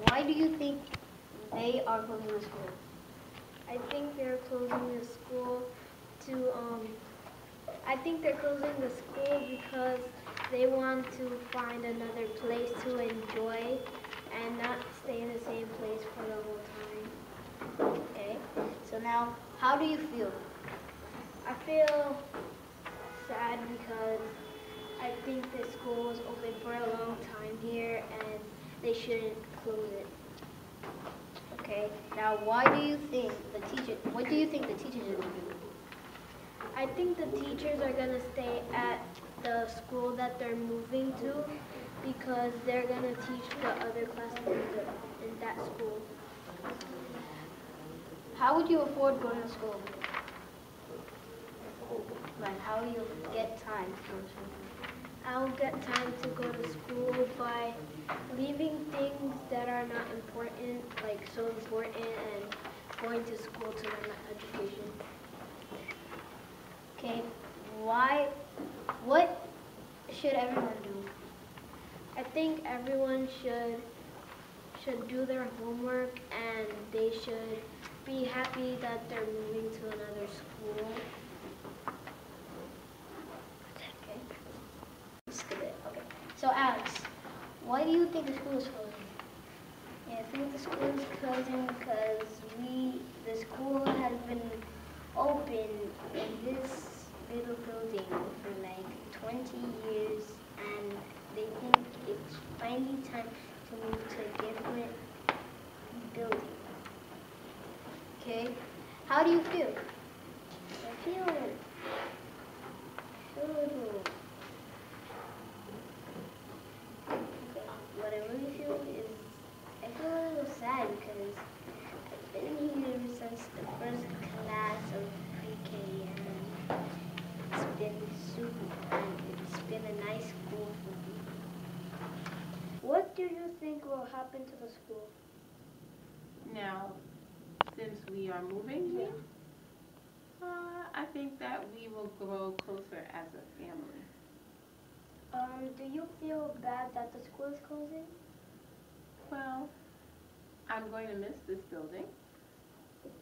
Why do you think they are closing the school? I think they're closing the school I think they're closing the school because they want to find another place to enjoy and not stay in the same place for the whole time. Okay, so now, how do you feel? I feel sad because I think the school was open for a long time here and they shouldn't close it. Okay, now what do you think the teachers are going to do? I think the teachers are going to stay at the school that they're moving to because they're going to teach the other classes in that school. How would you afford going to school? Like, how will you get time to go to school? I'll get time to go to school by leaving things that are not important, like so important, and going to school to learn my education. Okay, what should everyone do? I think everyone should do their homework and they should be happy that they're moving to another school. Okay. So Alex, why do you think the school is closing? Yeah, I think the school is closing because the school has been open in this little building for like 20 years and they think it's finally time to move to a different building. Okay. How do you feel? I feel a little what I really feel is I feel a little sad because I've been here since the first class of pre-K and it's been super fun. It's been a nice school for me. What do you think will happen to the school? Now, since we are moving here, I think that we will grow closer as a family. Do you feel bad that the school is closing? Well, I'm going to miss this building,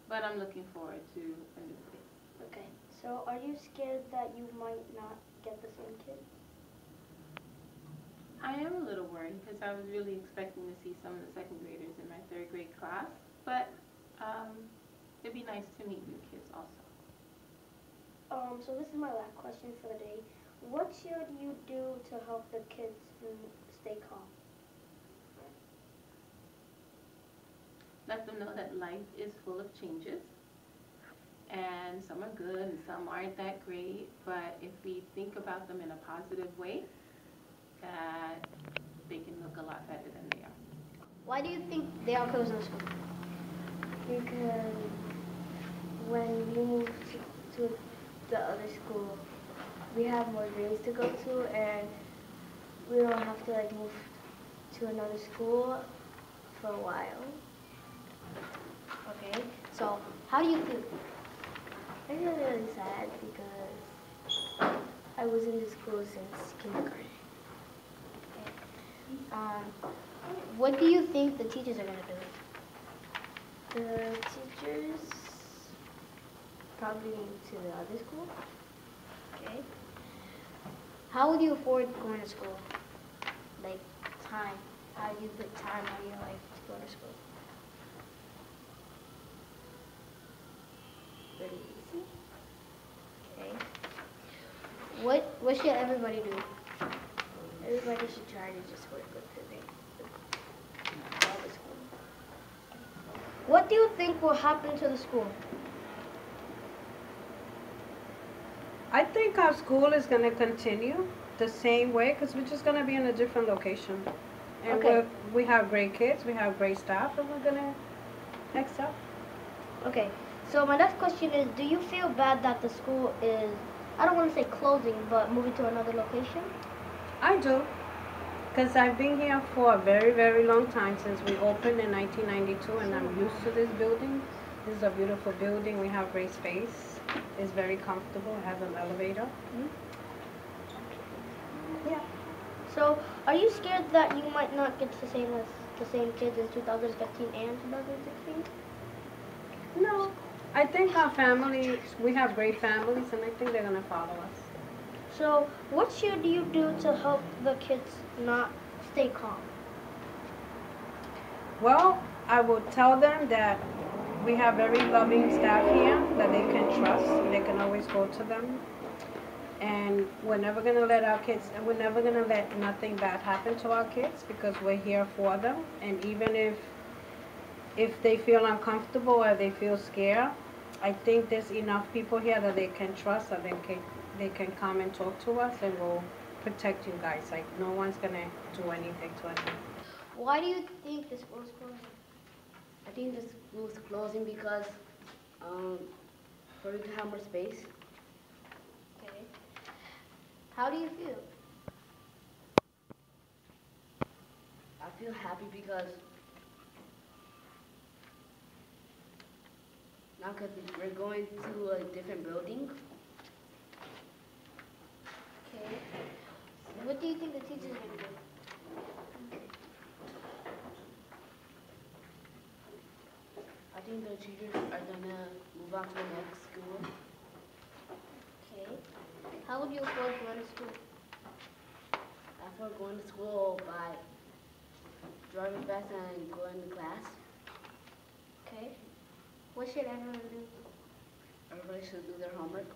but I'm looking forward to a new place. Okay. So are you scared that you might not get the same kids? I am a little worried because I was really expecting to see some of the second graders in my third grade class, but it'd be nice to meet new kids also. So this is my last question for the day. What should you do to help the kids stay calm? Let them know that life is full of changes, and some are good and some aren't that great, but if we think about them in a positive way, that they can look a lot better than they are. Why do you think they are closing the school? Because when we move to the other school, we have more grades to go to, and we don't have to move to another school for a while. Okay, so how do you feel? I feel really sad because I was in this school since kindergarten. What do you think the teachers are going to do? The teachers probably to the other school. Okay. How would you afford going to school? Like time. How do you put time out of your life to go to school? Pretty easy. Okay. What should everybody do? Everybody should try to just work with all the school. What do you think will happen to the school? I think our school is going to continue the same way because we're just going to be in a different location. And Okay. we have great kids, we have great staff, and we're going to excel. Okay, so my next question is, do you feel bad that the school is, I don't want to say closing, but moving to another location? I do. Because I've been here for a very, very long time, since we opened in 1992, and I'm used to this building. This is a beautiful building. We have great space. It's very comfortable. It has an elevator. Yeah. So, are you scared that you might not get the same kids in 2015 and 2016? No. I think our family, we have great families, and I think they're going to follow us. So, what should you do to help the kids not stay calm? Well, I would tell them that we have very loving staff here that they can trust. They can always go to them. And we're never going to let our kids, and we're never going to let nothing bad happen to our kids, because we're here for them. And even if they feel uncomfortable or they feel scared, I think there's enough people here that they can trust, that they can come and talk to us, and we'll protect you guys. Like, no one's going to do anything to anyone. Why do you think the school's closing? I think the school's closing because for you to have more space. Okay. How do you feel? I feel happy because now because we're going to a different building. Okay. What do you think the teachers are going to do? I think the teachers are gonna move on to the next school. Okay. How would you afford going to school? After going to school by driving fast and going to class, Okay. What should everyone do? everybody should do their homework.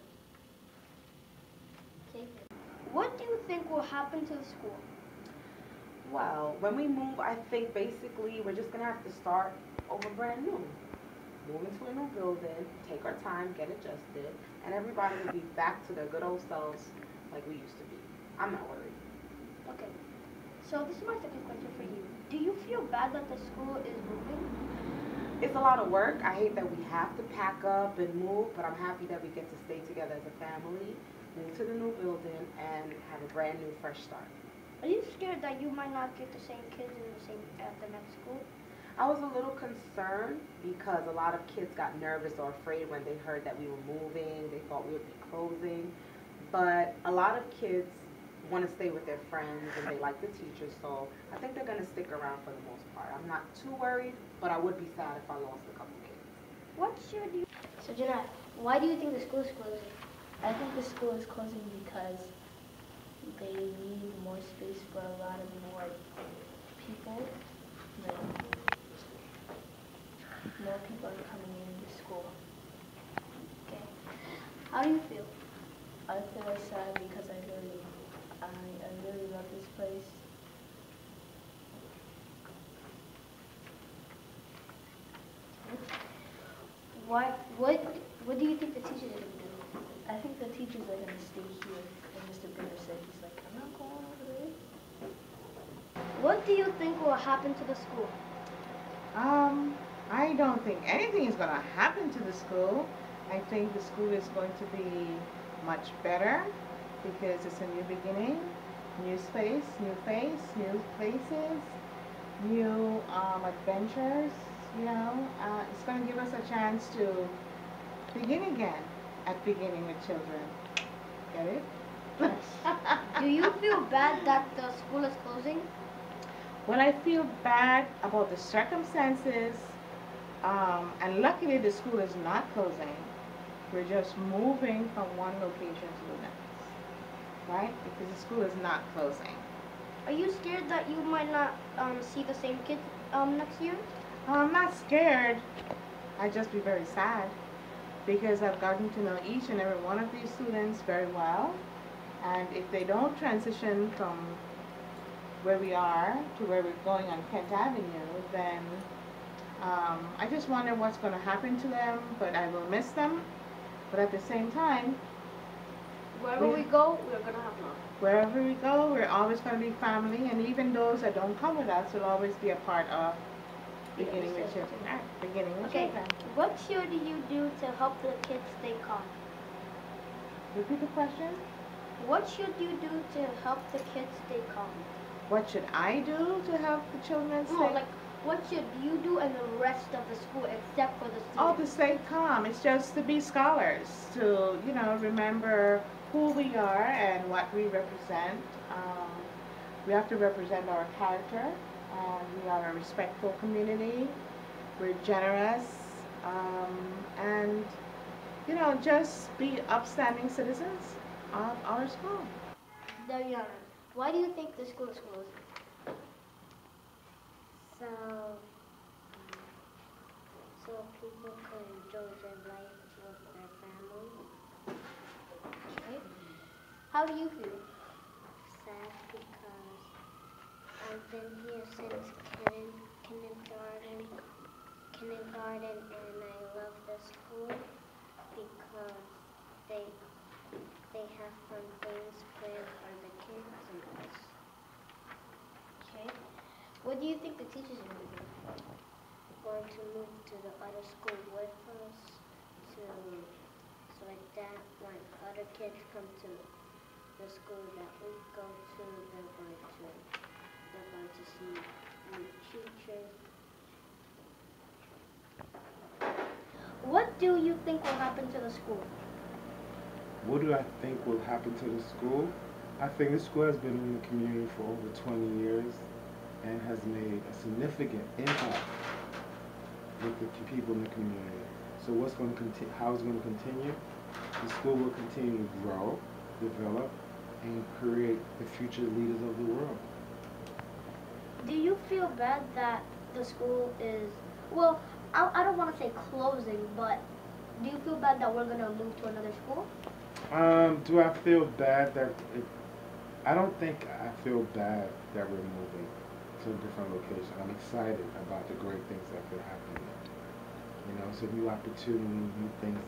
Okay. What do you think will happen to the school? Well, when we move, I think basically we're just going to have to start over brand new. Move into a new building, take our time, get adjusted, and everybody will be back to their good old selves like we used to be. I'm not worried. Okay. So this is my second question for you. Do you feel bad that the school is moving? It's a lot of work. I hate that we have to pack up and move, but I'm happy that we get to stay together as a family, move to the new building, and have a brand new, fresh start. Are you scared that you might not get the same kids at the next school? I was a little concerned because a lot of kids got nervous or afraid when they heard that we were moving. They thought we would be closing. But a lot of kids want to stay with their friends and they like the teachers, so I think they're going to stick around for the most part. I'm not too worried, but I would be sad if I lost a couple kids. What should you... So Jeanette, why do you think the school is closing? I think the school is closing because they need more space for a lot of more people. Like, more people are coming in the school. Okay. How do you feel? I feel sad because I really love this place. What do you think the teachers are going to do? I think the teachers are going to stay here. And Mr. Bitter said, he's like, I'm not going over there. What do you think will happen to the school? I don't think anything is going to happen to the school. I think the school is going to be much better because it's a new beginning, new space, new face, new places, new adventures, you know. It's going to give us a chance to begin again at beginning with children. Get it? Do you feel bad that the school is closing? Well, I feel bad about the circumstances, and luckily the school is not closing. We're just moving from one location to the next, right? Because the school is not closing. Are you scared that you might not see the same kids next year? I'm not scared. I'd just be very sad because I've gotten to know each and every one of these students very well. And if they don't transition from where we are to where we're going on Kent Avenue, then I just wonder what's going to happen to them, but I will miss them. But at the same time, Wherever we go, we're going to have fun. wherever we go, we're always going to be family, and even those that don't come with us will always be a part of beginning with children. Beginning with Okay, children. what should you do to help the kids stay calm? Repeat the question. What should you do to help the kids stay calm? what should I do to help the children No, stay? like, what should you do and the rest of the school except for the students? Oh, to stay calm. It's just to be scholars, to, you know, remember who we are and what we represent. We have to represent our character. We are a respectful community. We're generous. And, you know, just be upstanding citizens of our school. Dariana, why do you think the school is closed? So, so people can enjoy their life with their family. Okay. How do you feel? Sad because I've been here since kindergarten, and I love the school because they have fun things planned for the kids and us. Okay. What do you think the teachers are going to do? Going to move to the other school with us so like that when other kids come to the school that we go to, they're going to see new teachers. What do you think will happen to the school? What do I think will happen to the school? I think the school has been in the community for over 20 years and has made a significant impact with the people in the community. So what's going to continue? How it's going to continue? The school will continue to grow, develop, and create the future leaders of the world. Do you feel bad that the school is, well, I don't want to say closing, but do you feel bad that we're going to move to another school? Do I feel bad that I don't think I feel bad that we're moving to a different location. I'm excited about the great things that could happen there. You know, it's a new opportunity, new things,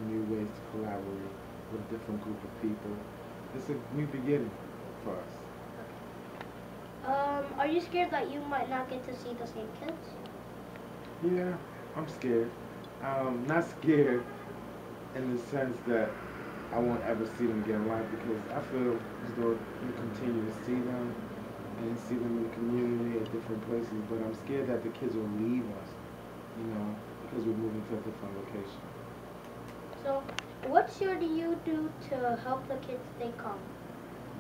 new ways to collaborate with a different group of people. It's a new beginning for us. Are you scared that you might not get to see the same kids? Yeah, I'm scared. Not scared in the sense that I won't ever see them again in life, because I feel as though we continue to see them and see them in the community at different places, but I'm scared that the kids will leave us, you know, because we're moving to a different location. So, what should you do to help the kids stay calm?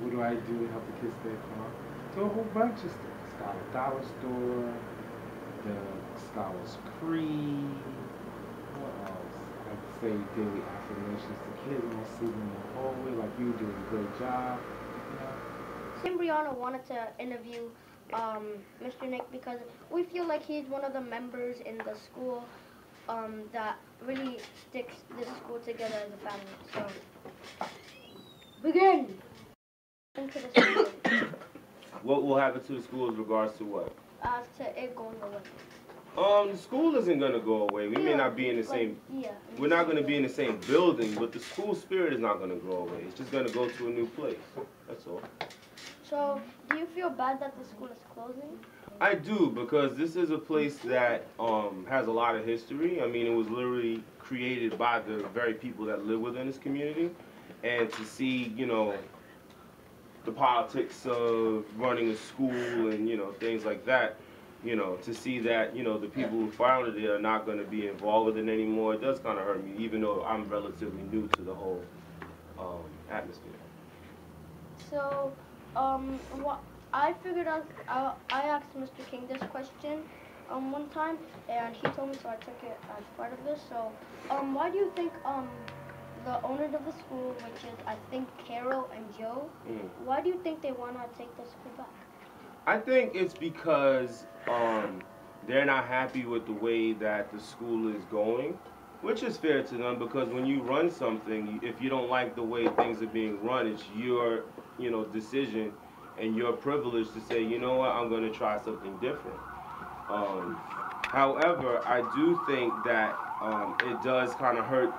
What do I do to help the kids stay calm? Do a whole bunch of stuff. Scholar Dollar Store, the Scholars Creed, what else? I say daily affirmations to kids when I see them in the hallway, like you do a great job. You know? Me and Brianna wanted to interview Mr. Nick because we feel like he's one of the members in the school that really sticks this school together as a family. So, begin! Into the school. What will happen to the school in regards to what? As to it going away. The school isn't gonna go away. We may not be in the same. Yeah. We're not gonna be in the same building, but the school spirit is not gonna go away. It's just gonna go to a new place. That's all. So, do you feel bad that the school is closing? I do, because this is a place that has a lot of history. I mean, it was literally created by the very people that live within this community, and to see, you know, the politics of running a school and, you know, things like that, you know, to see that, you know, the people who founded it are not going to be involved with it anymore, it does kind of hurt me, even though I'm relatively new to the whole atmosphere. So, what I figured out, I asked Mr. King this question one time, and he told me, so I took it as part of this. So, why do you think the owners of the school, which is I think Carol and Joe, why do you think they want to take the school back? I think it's because they're not happy with the way that the school is going, which is fair to them, because when you run something, if you don't like the way things are being run, it's your, you know, decision and your privilege to say, you know what, I'm going to try something different. However, I do think that it does kind of hurt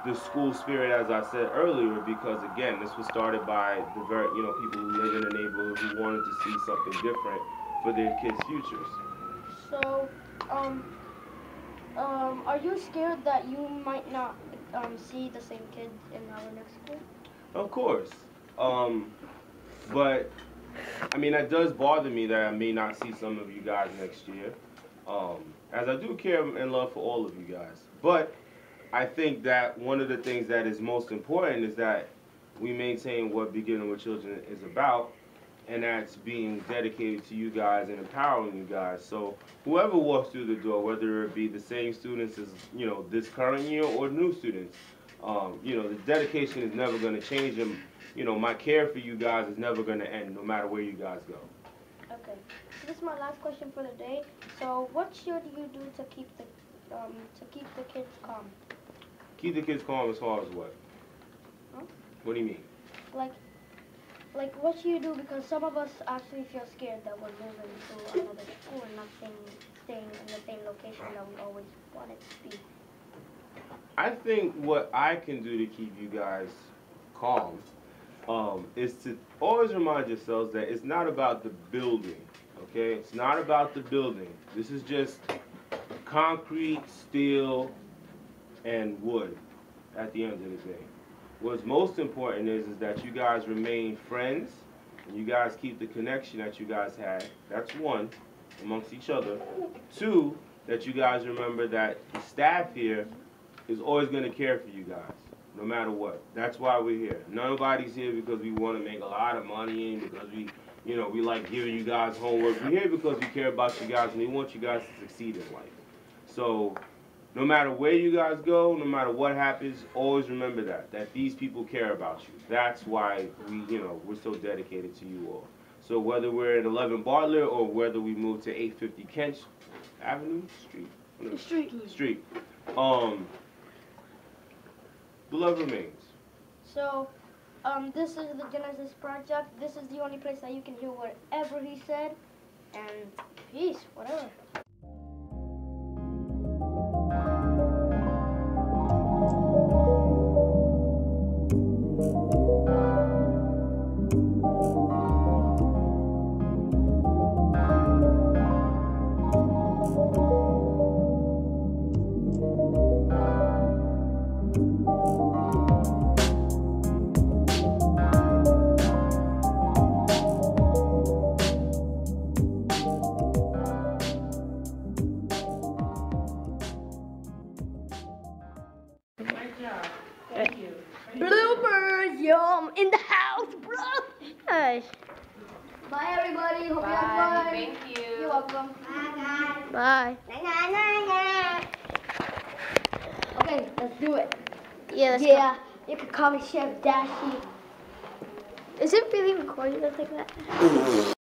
the school spirit, as I said earlier, because again, this was started by the very, you know, people who live in the neighborhood who wanted to see something different for their kids' futures. So, are you scared that you might not see the same kids in our next school? Of course, but I mean, that does bother me that I may not see some of you guys next year, as I do care and love for all of you guys. But I think that one of the things that is most important is that we maintain what Beginning with Children is about, and that's being dedicated to you guys and empowering you guys. So whoever walks through the door, whether it be the same students as, you know, this current year or new students, you know, the dedication is never going to change, and, you know, my care for you guys is never going to end, no matter where you guys go. Okay, so this is my last question for the day. So what should you do to keep the kids calm? Keep the kids calm as far as what? Huh? What do you mean? Like what should you do, because some of us actually feel scared that we're moving to another school and not staying in the same location that we always wanted to be. I think what I can do to keep you guys calm is to always remind yourselves that it's not about the building, okay? It's not about the building. This is just concrete, steel, and wood at the end of the day. What's most important is that you guys remain friends, and you guys keep the connection that you guys had. That's one, amongst each other. Two, that you guys remember that the staff here is always going to care for you guys, no matter what. That's why we're here. Nobody's here because we want to make a lot of money and because we like giving you guys homework. We're here because we care about you guys and we want you guys to succeed in life. So no matter where you guys go, no matter what happens, always remember that these people care about you. That's why we're so dedicated to you all. So whether we're at 11 Bartlett or whether we move to 850 Kent Avenue, Street. The love remains. So, this is the Genesis Project. This is the only place that you can hear whatever he said. And peace, whatever. Bloopers, yum, in the house, bro. Hey. Bye, everybody. Hope you had fun. Thank you. You're welcome. Bye. Bye. Okay, let's do it. Yeah, let's Yeah, you can call me Chef Dashy. go. Is it really recording us like that?